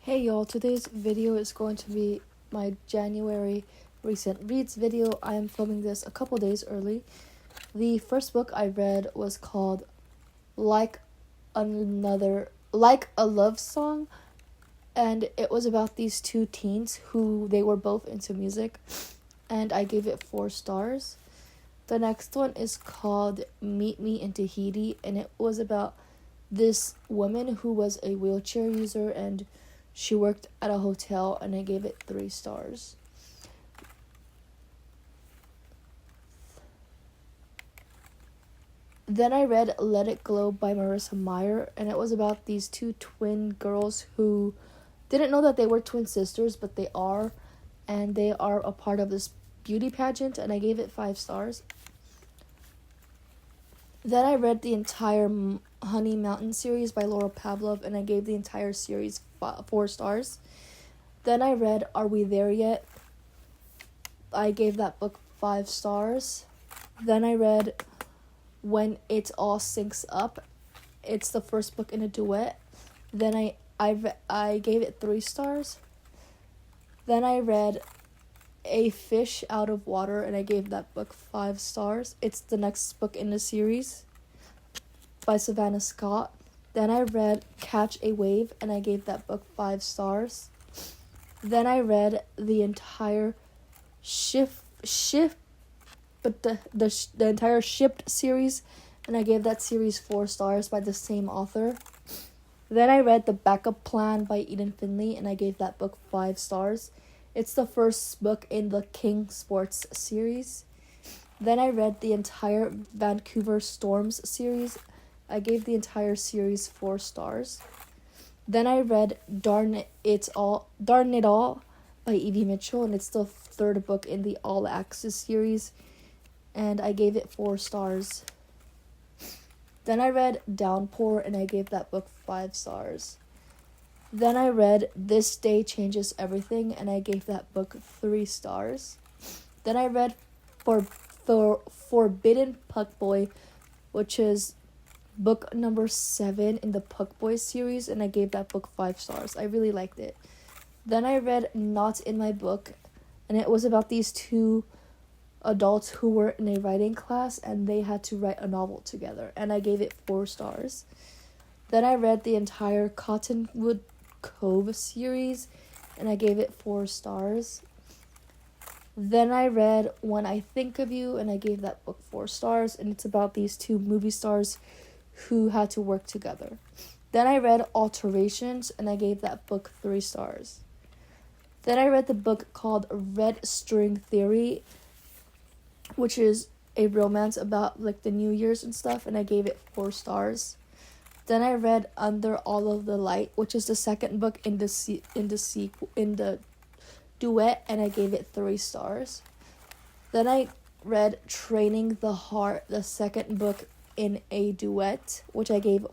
Hey y'all, today's video is going to be my January recent reads video. I am filming this a couple days early. The first book I read was called Like a Love Song, and it was about these two teens who they were both into music, and I gave it 4 stars. The next one is called Meet Me in Tahiti, and it was about this woman who was a wheelchair user and she worked at a hotel, and I gave it 3 stars. Then I read Let It Glow by Marissa Meyer, and it was about these two twin girls who didn't know that they were twin sisters, but they are, and they are a part of this beauty pageant, and I gave it 5 stars. Then I read the entire Honey Mountain series by Laura Pavlov, and I gave the entire series 4 stars. Then I read Are We There Yet? I gave that book 5 stars. Then I read When It All Syncs Up. It's the first book in a duet. Then I gave it 3 stars. Then I read A Fish Out of Water, and I gave that book 5 stars. It's the next book in the series by Savannah Scott. Then I read Catch a Wave, and I gave that book 5 stars. Then I read the entire the entire Shipped series, and I gave that series 4 stars by the same author. Then I read The Backup Plan by Eden Finley, and I gave that book 5 stars. It's the first book in the King Sports series. Then I read the entire Vancouver Storms series. I gave the entire series 4 stars. Then I read Darn It All by Evie Mitchell, and it's the 3rd book in the All Access series, and I gave it 4 stars. Then I read Downpour, and I gave that book 5 stars. Then I read This Day Changes Everything, and I gave that book 3 stars. Then I read Forbidden Puck Boy, which is book number 7 in the Puck Boy series, and I gave that book 5 stars. I really liked it. Then I read Not in My Book, and it was about these two adults who were in a writing class, and they had to write a novel together, and I gave it 4 stars. Then I read the entire Cottonwood Cove series, and I gave it 4 stars. Then I read When I Think of You, and I gave that book 4 stars, and it's about these two movie stars who had to work together. Then I read Alterations, and I gave that book 3 stars. Then I read the book called Red String Theory, which is a romance about like the New Year's and stuff, and I gave it 4 stars. Then I read Under All of the Light, which is the 2nd book in the duet, and I gave it 3 stars. Then I read Training the Heart, the 2nd book in a duet, which I gave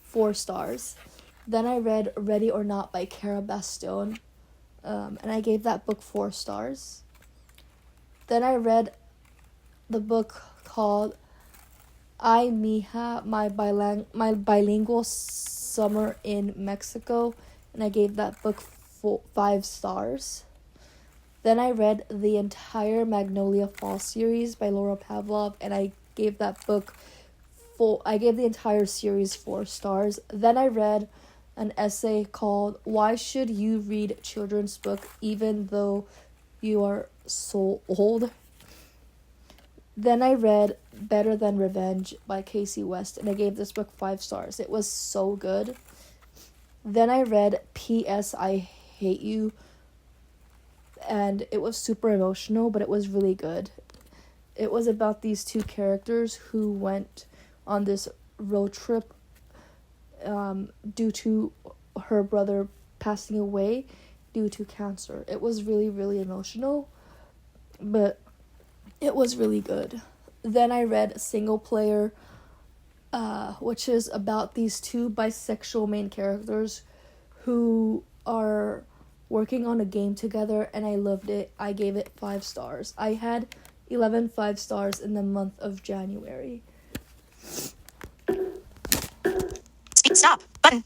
4 stars. Then I read Ready or Not by Cara Bastone, and I gave that book 4 stars. Then I read the book called Ay Mija, my bilingual summer in Mexico, and I gave that book 5 stars. Then I read the entire Magnolia Falls series by Laura Pavlov, and I gave the entire series 4 stars. Then I read an essay called Why Should You Read Children's Book Even Though You Are So Old? Then I read Better Than Revenge by Casey West, and I gave this book 5 stars. It was so good. Then I read P.S. I Hate You, and it was super emotional, but it was really good. It was about these two characters who went on this road trip due to her brother passing away due to cancer. It was really, really emotional, but it was really good. Then I read Single Player, which is about these two bisexual main characters who are working on a game together, and I loved it. I gave it 5 stars. I had 11 5 stars in the month of January. Stop button.